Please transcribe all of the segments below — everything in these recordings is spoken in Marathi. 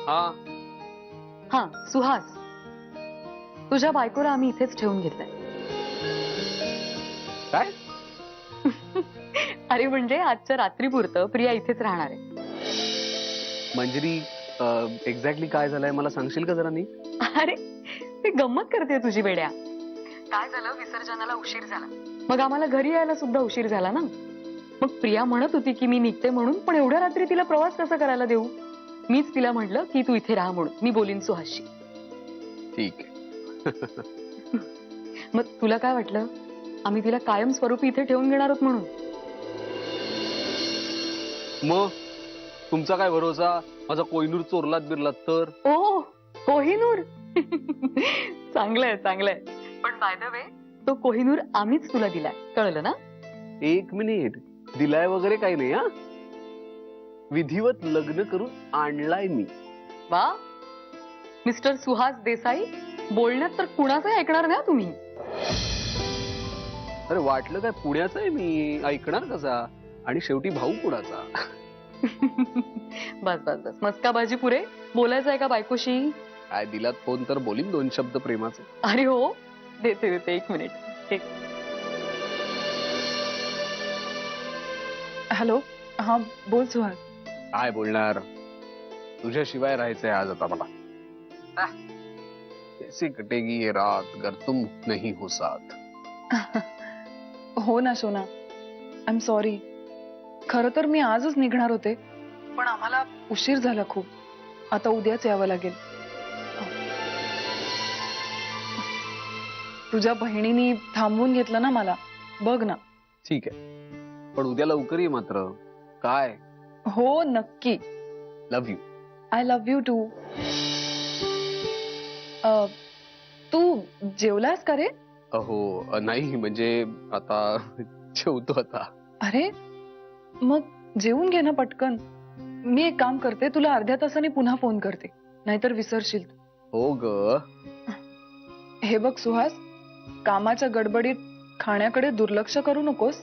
हा हा सुहास, तुझ्या बायकोला आम्ही इथेच ठेवून घेतलंय. काय? अरे म्हणजे आजच्या रात्रीपुरतं प्रिया इथेच राहणार आहे. मंजरी, एक्झॅक्टली काय झालंय मला सांगशील का जरा नीट? अरे ते गंमत करते तुझी बेड्या. काय झालं, विसर्जनाला उशीर झाला, मग आम्हाला घरी यायला सुद्धा उशीर झाला ना. मग प्रिया म्हणत होती की मी निघते म्हणून, पण एवढ्या रात्री तिला प्रवास कसा करायला देऊ. मीच तिला म्हटलं की तू इथे राहा म्हणून, मी बोलीन सुहासशी. ठीक आहे. मग तुला काय वाटलं आम्ही तिला कायम स्वरूपी इथे ठेवून घेणार आहोत म्हणून? मग तुमचा काय भरोसा, माझा कोहिनूर चोरलात बिरलात तर? ओ कोहिनूर. चांगलंय चांगलंय. पण बाय द वे तो कोहिनूर आम्हीच तुला दिलाय, कळलं ना? एक मिनिट, दिलाय वगैरे काही नाही. हा, विधिवत लग्न करून आणलाय मी. वा मिस्टर सुहास देसाई, बोलण्यात तर कुणाचं ऐकणार नाही तुम्ही. अरे वाटलं काय पुण्याचा आहे मी, ऐकणार कसा? आणि शेवटी भाऊ कुणाचा? बस बस बस, मस्काबाजी पुरे. बोलायचं आहे का बायकोशी? काय दिलात फोन तर बोलीन दोन शब्द प्रेमाचे. अरे हो, देते देते, एक मिनिट. हॅलो, हा बोल सुहास. काय बोलणार, तुझ्याशिवाय राहायचंय आज आता मला. कैसे कटेगी ये रात गर तुम नहीं हो साथ. हो ना सोना, आय एम सॉरी. खरं तर मी आजच निघणार होते, पण आम्हाला उशीर झाला खूप. आता उद्याच यावं लागेल. तुझ्या बहिणीनी थांबवून घेतलं ना मला, बघ ना. ठीक आहे, पण उद्या लवकर ये मात्र. काय? हो नक्की. Love you. I love you too. तू जेवलास का रे? अहो नाही, म्हणजे आता जेवतो आता. अरे मग जेवून घे ना पटकन. मी एक काम करते, तुला अर्ध्या तासाने पुन्हा फोन करते, नाहीतर विसरशील. हो ग. हे बघ सुहास, कामाच्या गडबडीत खाण्याकडे दुर्लक्ष करू नकोस.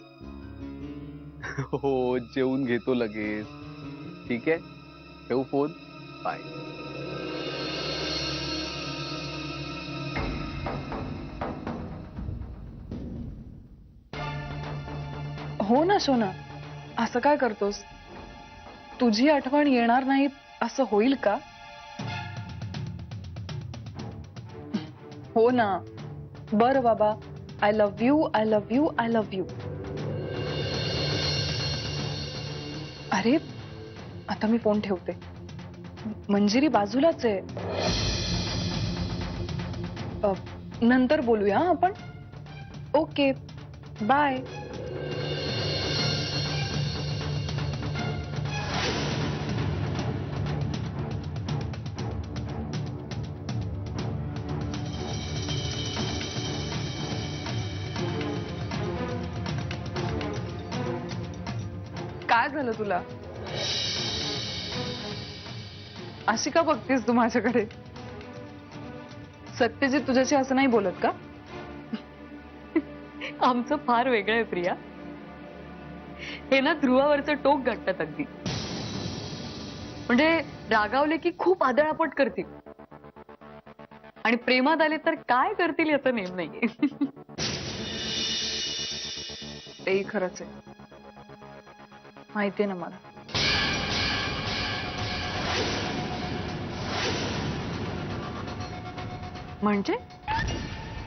हो, जेवून घेतो लगेच. ठीक आहे, ठेवू फोन. बाय. हो ना सोना, असं काय करतोस? तुझी आठवण येणार नाही असं होईल का? हो ना. बरं बाबा, I love you, I love you, I love you. अरे आता मी फोन ठेवते. मंजिरी बाजूलाच आहे. नंतर बोलूया आपण. Okay bye. काय झालं तुला? अशी का बघतेस तू माझ्याकडे? सत्यजित तुझ्याशी असं नाही बोलत का? आमचं फार वेगळं आहे प्रिया. हे ना ध्रुवावरचं टोक गाठतात अगदी. म्हणजे रागावले की खूप आदळापट करतील, आणि प्रेमात आले तर काय करतील याचं नेम नाहीये. तेही खरंच आहे, माहितीये ना मला. म्हणजे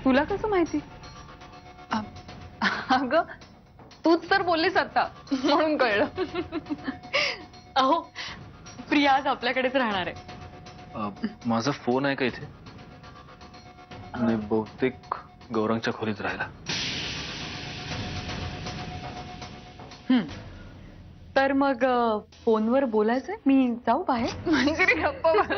तुला कसं माहिती? अगं तूच तर बोललीस आता, म्हणून कळलं. अहो प्रिया आज आपल्याकडेच राहणार आहे. माझा फोन आहे का इथे? आणि बहुतेक गौरंगच्या खोलीत राहिला. तर मग फोनवर बोलायचंय, मी जाऊ बाहेर? मंजिरी गप्प बस.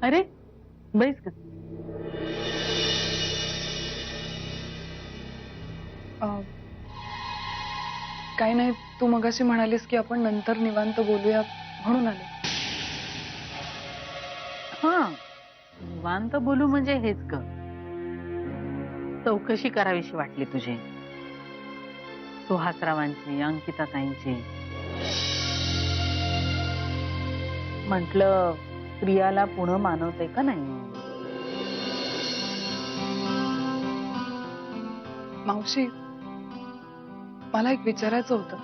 अरे बैस का. काही नाही, तू मगाशी म्हणालीस की आपण नंतर निवांत बोलूया म्हणून आले. हा, निवांत बोलू म्हणजे हेच ग. चौकशी करावीशी वाटली तुझी. सुहासरावांची, अंकिता ताईंची. म्हटलं प्रियाला पुणे मानवते का नाही. मावशी, मला एक विचारायचं होतं.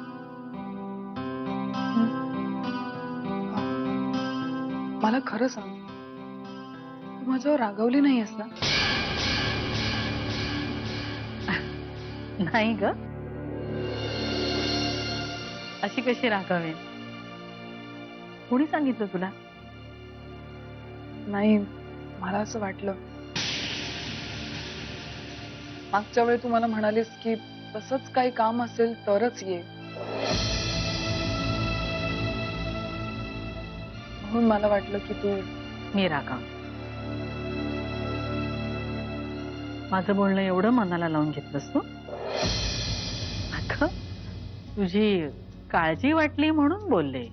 मला खरं सांग, तू माझ्यावर रागवली नाहीयेस ना? नाही ग, अशी कशी रागावेन. कोणी सांगितलं तुला. नाही, मला असं वाटलं. मागच्या वेळी तू मला म्हणालीस की तसंच काही काम असेल तरच ये, म्हणून मला वाटलं की तू. मी रागाव. माझं बोलणं एवढं मनाला लावून घेतलंस तू. अगं, तुझी काळजी वाटली म्हणून बोलले.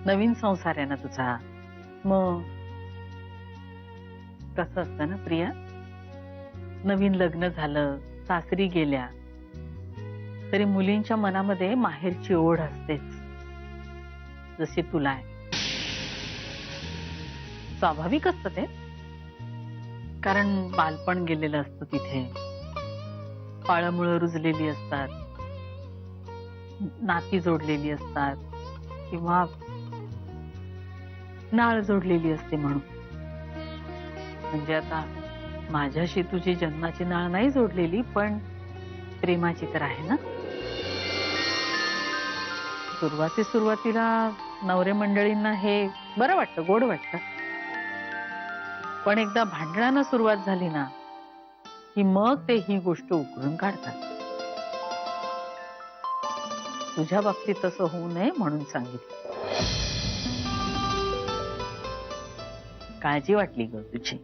नवीन संसार आहे ना तुझा. मग कसं असतं ना प्रिया, नवीन लग्न झालं, सासरी गेल्या तरी मुलींच्या मनामध्ये माहेरची ओढ असतेच, जशी तुला आहे. स्वाभाविक असतं ते, कारण बालपण गेलेलं असतं तिथे. पाळमुळं रुजलेली असतात, नाती जोडलेली असतात, किंवा नाळ जोडलेली असते म्हणून. म्हणजे आता माझ्याशी तुझी जन्माची नाळ नाही जोडलेली, पण प्रेमाची तर आहे ना. सुरुवातीला नवरे मंडळींना हे बरं वाटतं, गोड वाटतं. पण एकदा भांडणानं सुरुवात झाली ना की मग ते ही गोष्ट उकरून काढतात. तुझ्या बाबतीत तसं होऊ नये म्हणून सांगितलं. काळजी वाटली ग तुझी.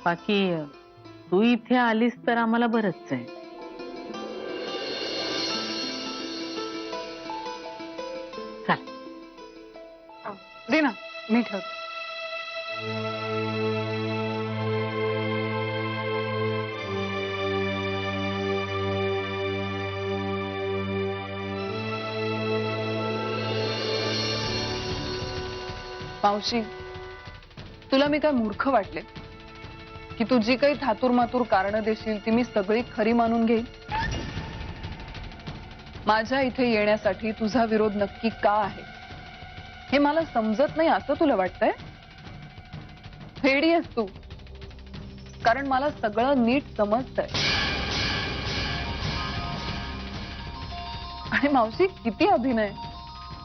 बाकी तू इथे आलीस तर आम्हाला बरंच आहे. चल दे ना, मी ठेवते. मावशी, तुला मी काय मूर्ख वाटले की तू जी काही थातूर मातूर कारण देशील ती मी सगळी खरी मानून घेईन? माझ्या इथे येण्यासाठी तुझा विरोध नक्की का आहे हे मला समजत नाही असं तुला वाटतंय? फेडी आहेस तू, कारण मला सगळं नीट समजतंय. आणि मावशी, किती अभिनय.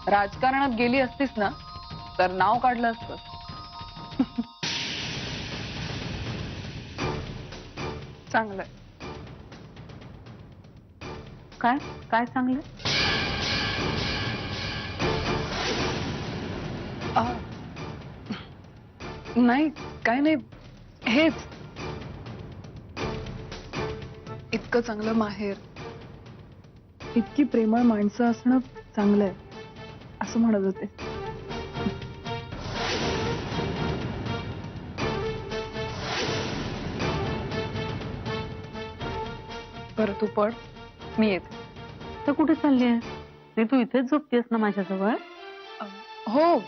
राजकारणात गेली असतीस ना तर नाव काढलं असतं. चांगलंय. काय काय चांगलं. नाही, काय नाही, हेच. इतकं चांगलं माहेर, इतकी प्रेमळ माणसं असणं चांगलं आहे असं म्हणत होते. बरं, तू पड, मी येते. तर कुठे चालली आहे? ते तू इथेच झोपतेस ना माझ्याजवळ? हो,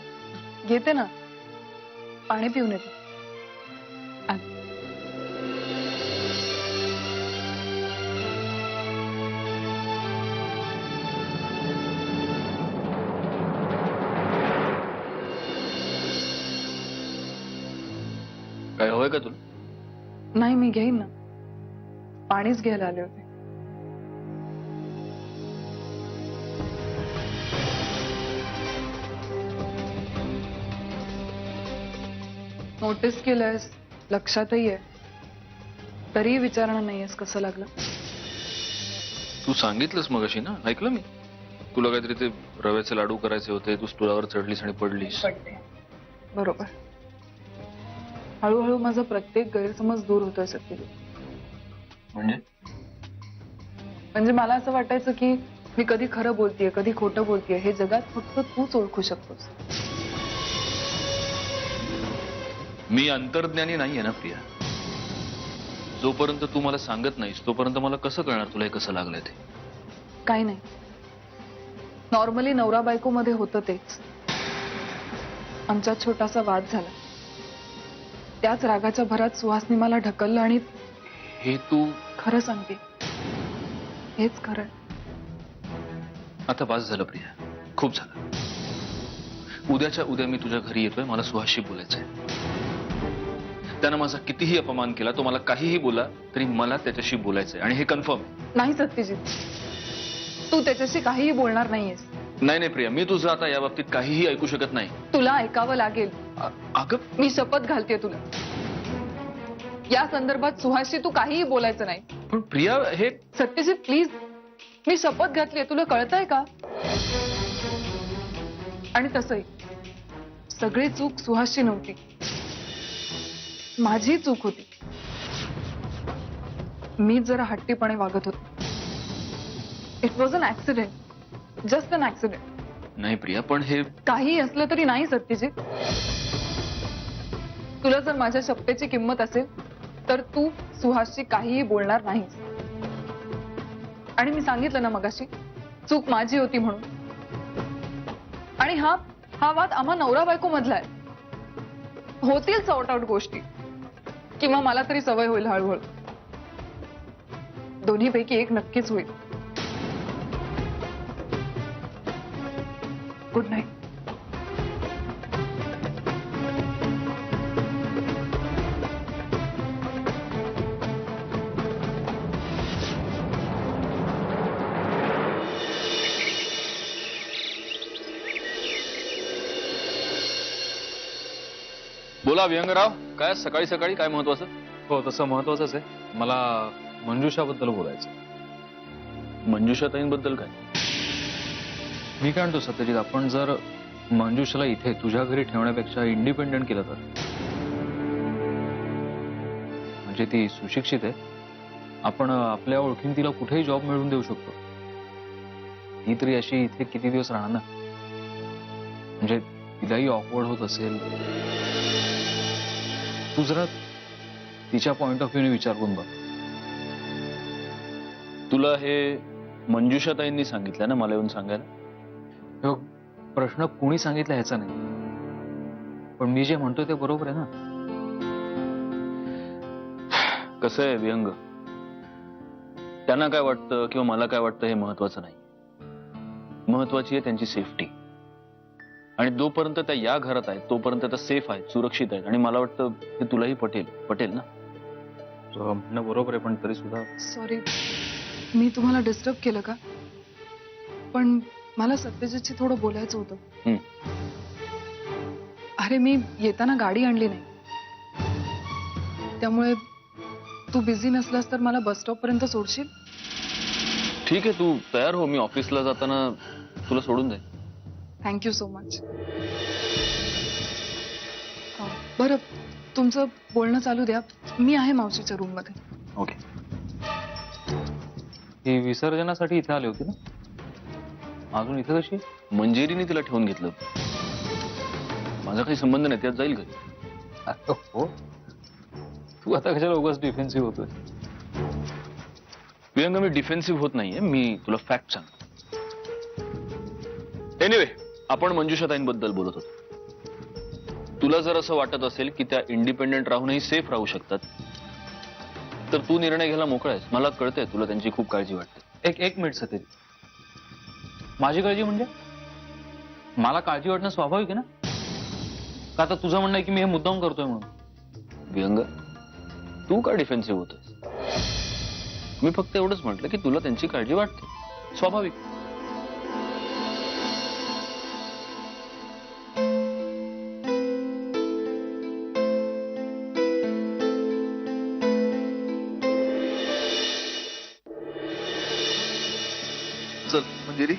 घेते ना. पाणी पिऊन येते. काय हवंय का तुला? नाही, मी घेईन ना. पाणीच घ्यायला आले होते. नोटीस केलंयस, लक्षातही आहे, तरीही विचारणार नाहीयेस कसं लागलं. तू सांगितलंस मगाशी ना, ऐकलं मी. तुला काहीतरी ते रव्याचे लाडू करायचे होते, तू स्टुलावर चढलीस आणि पडलीस. बरोबर. हळूहळू माझा प्रत्येक गैरसमज दूर होतोय सत्यजित. म्हणजे मला असं वाटायचं की मी कधी खरं बोलतेय, कधी खोटं बोलतेय हे जगात फक्त तूच ओळखू शकतोस. मी अंतर्ज्ञानी नाहीये ना प्रिया. जोपर्यंत तू मला सांगत नाहीस तोपर्यंत मला कसं कळणार तुला हे कसं लागलंय ते? काही नाही, नॉर्मली नवरा बायको मध्ये होतं तेच. आमच्यात छोटासा वाद झाला. त्याच रागाच्या भरात सुहासनी मला ढकललं आणि हे तू खरं सांगते, हेच खरं. आता बास झालं प्रिया, खूप झालं. उद्याच्या उद्या मी तुझ्या घरी येतोय. मला सुहासशी बोलायचंय. त्यानं माझा कितीही अपमान केला, तो मला काहीही बोला तरी मला त्याच्याशी बोलायचंय आणि हे कन्फर्म आहे. नाही सत्यजित, तू त्याच्याशी काहीही बोलणार नाहीयेस. नाही नाही प्रिया, मी तुझं आता या बाबतीत काहीही ऐकू शकत नाही. तुला ऐकावं लागेल. अगं मी शपथ घालते तुला, या संदर्भात सुहासशी तू काहीही बोलायचं नाही. पण प्रिया हे सत्यजित प्लीज, मी शपथ घातलीये, तुला कळतंय का? आणि तसंही सगळी चूक सुहासची नव्हती, माझी चूक होती. मी जरा हट्टीपणे वागत होते. It was an accident, just an accident. नाही प्रिया, पण हे काही असलं तरी नाही सत्यजित. तुला जर माझ्या शपथेची किंमत असेल तर तू सुहासशी काहीही बोलणार नाहीस. आणि मी सांगितलं ना मगाशी, चूक माझी होती म्हणून. आणि हा वाद आम्हा नवरा बायको मधला आहे. होतील सॉर्ट आउट गोष्टी, किंवा मला तरी सवय होईल हळूहळू. दोन्हीपैकी एक नक्कीच होईल. Good night. बोला विहंगराव, काय सकाळी सकाळी काय महत्वाचं? हो, तसं महत्वाचंच आहे. मला मंजुषाबद्दल बोलायचं. मंजुषाताईंबद्दल काय? मी काय म्हणतो सत्यजित, आपण जर मंजुषाला इथे तुझ्या घरी ठेवण्यापेक्षा इंडिपेंडेंट केलं तर? म्हणजे ती सुशिक्षित आहे, आपण आपल्या ओळखीन तिला कुठेही जॉब मिळवून देऊ शकतो. ती तरी अशी इथे किती दिवस राहणार ना. म्हणजे तिलाही ऑकवर्ड होत असेल. तू जरा तिच्या पॉइंट ऑफ व्ह्यूने विचार करून बघ. तुला हे मंजुषाताईंनी सांगितलं ना मला येऊन सांगायला? हो, प्रश्न कोणी सांगितला ह्याचा नाही, पण मी जे म्हणतोय ते बरोबर आहे ना. कसं आहे विहंग, त्यांना काय वाटतं किंवा मला काय वाटतं हे महत्वाचं नाही. महत्वाची आहे त्यांची सेफ्टी. आणि जोपर्यंत त्या या घरात आहेत तोपर्यंत त्या सेफ आहेत, सुरक्षित आहेत. आणि मला वाटतं हे तुलाही पटेल ना. तुझं म्हणणं बरोबर आहे, पण तरी सुद्धा सॉरी, मी तुम्हाला डिस्टर्ब केलं का? पण मला सत्यजितशी थोडं बोलायचं होतं. अरे मी येताना गाडी आणली नाही, त्यामुळे तू बिझी नसलास तर मला बस स्टॉप पर्यंत सोडशील? ठीक आहे, तू तयार हो, मी ऑफिसला जाताना तुला सोडून जाईल. Thank you so much. बरं, तुमचं बोलणं चालू द्या, मी आहे मावशीच्या रूम मध्ये. ओके. ही विसर्जनासाठी इथे आली होती ना? अजून इथे कशी? मंजिरीने तिला ठेवून घेतलं. माझा काही संबंध नाही, त्यात जाईल घरी. हो, तू आता कशाला उगाच डिफेन्सिव्ह होतोय? प्रियंका, मी डिफेन्सिव्ह होत नाहीये, मी तुला फॅक्ट सांगतो. एनिवे, आपण मंजुषाताईंबद्दल बोलत होतो. तुला जर असं वाटत असेल की त्या इंडिपेंडेंट राहूनही सेफ राहू शकतात तर तू निर्णय घ्यायला मोकळा आहेस. मला कळतंय तुला त्यांची खूप काळजी वाटते. एक मिनिट सत्यजित, माझी काळजी म्हणजे? मला काळजी वाटणं स्वाभाविक आहे ना. का आता तुझं म्हणणं आहे की मी हे मुद्दाम करतोय म्हणून? विहंग, तू का डिफेन्सिव्ह होतोस? मी फक्त एवढंच म्हटलं की तुला त्यांची काळजी वाटते, स्वाभाविक. चल मंजिरी,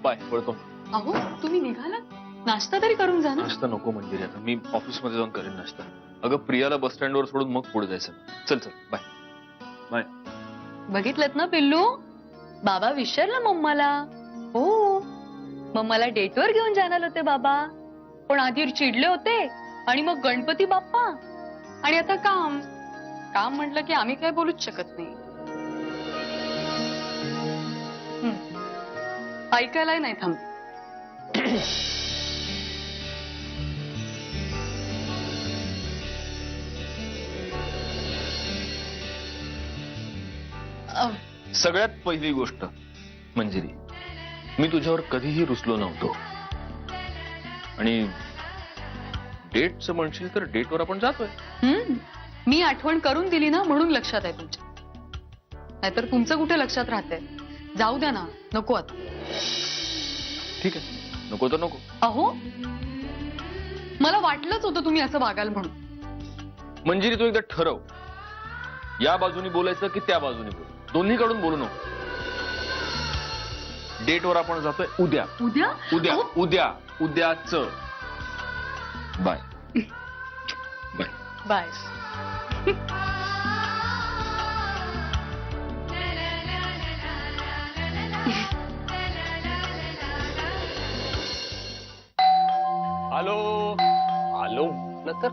बाय, पळतो. अहो, तुम्ही निघाला? नाश्ता तरी करून जा ना. नाश्ता नको मंजिरी, आता मी ऑफिसमध्ये जाऊन करेन नाश्ता. अगं प्रियाला बस स्टँडवर सोडून मग पुढे जायचं. चल चल, बाय बाय. बघितलं ना पिल्लू, बाबा विसरला मम्माला. हो, मम्माला डेटवर घेऊन जाणार होते बाबा, पण आधी चिडले होते आणि मग गणपती बाप्पा आणि आता काम. काम म्हटलं की आम्ही काय बोलूच शकत नाही. ऐकायलाही नाही थांबते. सगळ्यात पहिली गोष्ट मंजिरी, मी तुझ्यावर कधीही रुसलो नव्हतो. आणि डेटचं म्हणशील तर डेटवर आपण जातोय. मी आठवण करून दिली ना म्हणून लक्षात आहे तुमच्या. नाहीतर तुमचं कुठे लक्षात राहतंय. जाऊ द्या ना, नको आता. ठीक आहे, नको तर नको. अहो, मला वाटलंच होतं तुम्ही असं वागाल म्हणून. मंजिरी, तू एकदा ठरव, या बाजूनी बोलायचं की त्या बाजूनी बोल. दोन्हीकडून बोलू नको. डेटवर आपण जातोय उद्या. उद्या उद्या अहो, उद्या उद्याच. Bye bye. बाय. आलो आलो न तर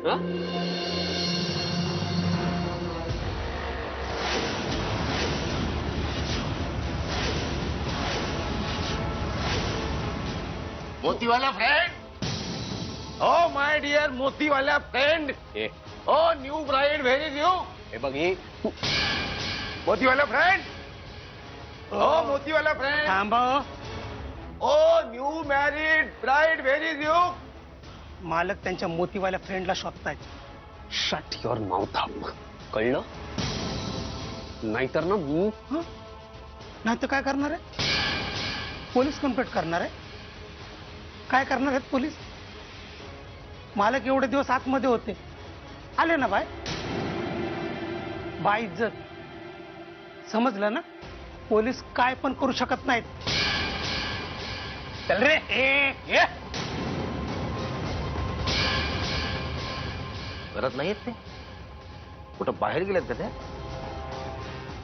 हा? मोतीवाला फ्रेंड, ओ माय डियर मोतीवाला friend, oh new bride very new. हे बघ ही मोतीवाला फ्रेंड, ओ मोतीवाला फ्रेंड, थांबा. Oh new married bride very new. मालक त्यांच्या मोतीवाल्या फ्रेंडला शोधतायत. Shut your mouth up. कळलं? नाहीतर ना मी नाही तर काय करणार आहे? पोलीस कंप्लेंट करणार आहे? काय करणार आहेत पोलीस? मालक एवढे दिवस आतमध्ये होते, आले ना बाय. बाय इज्जत, समजलं ना? पोलीस काय पण करू शकत नाहीत. चल रे. ये. करत नाहीत ते. कुठं बाहेर गेलेत का ते?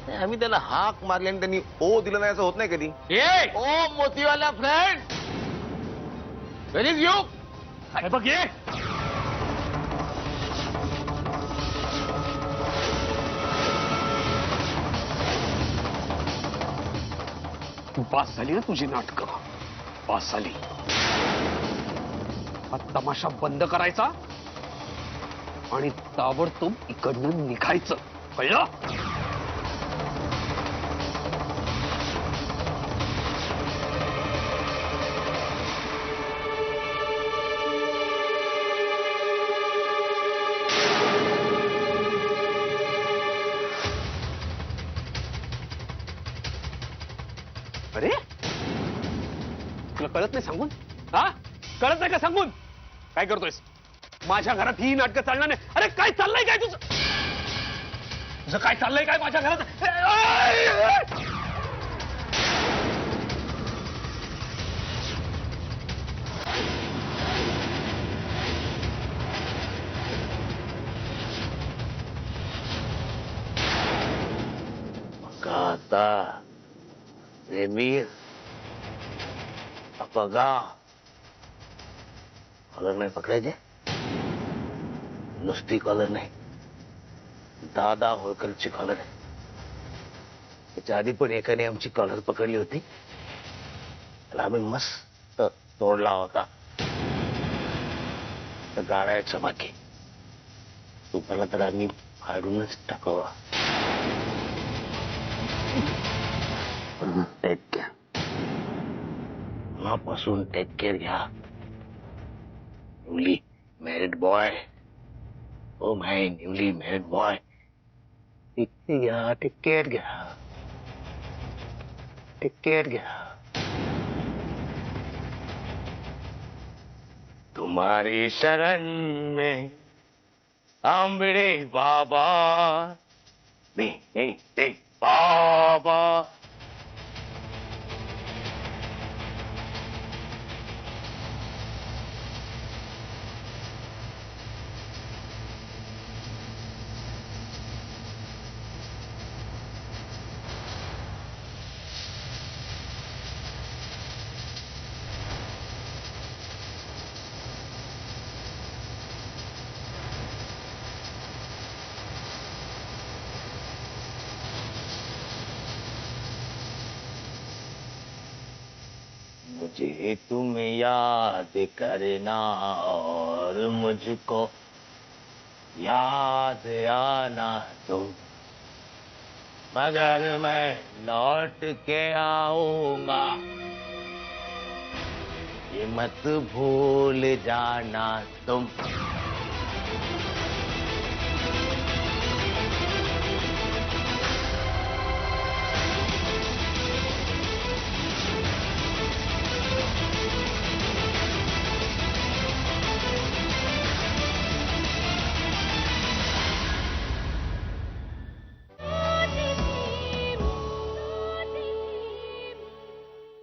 नाही, आम्ही त्यांना हाक मारली आणि त्यांनी ओ दिलं नाही असं होत नाही कधी. ओ मोतीवाला फ्रेंड व्हेरी न्यू. हे बघ ये. पास झाली ना तुझी नाटकं. पास झाली. हा तमाशा बंद करायचा आणि ताबडतोब इकडनं निघायचं. कळलं? अरे, तुला कळत नाही सांगून? हा, कळत नाही का सांगून? काय करतोयस? माझ्या घरात ही नाटकं चालणार नाही. अरे काय चाललंय काय तुझं? तुझं काय चाललंय काय माझ्या घरात? आता रेमीर बघा, कॉलर नाही पकडायचे. नुसती कॉलर नाही, 10 होळकरची कॉलर आहे. त्याच्या आधी पण एकाने आमची कॉलर पकडली होती, त्याला आम्ही मस्त तोडला होता. तर गाळायचं बाकी, तुम्हाला तर आम्ही फाडूनच टाकावा. टेक केअर, मापासून टेक केअर घ्या. Newly married boy, oh my newly married boy, take घ्या, टेक केअर घ्या, टेक केअर घ्या. तुम्हारी शरण में आंबड़े बाबा, नहीं बाबा. मुझे तुम याद करना और मुझको याद आना तुम, मगर मैं लौट के आऊंगा, ये मत भूल जाना तुम।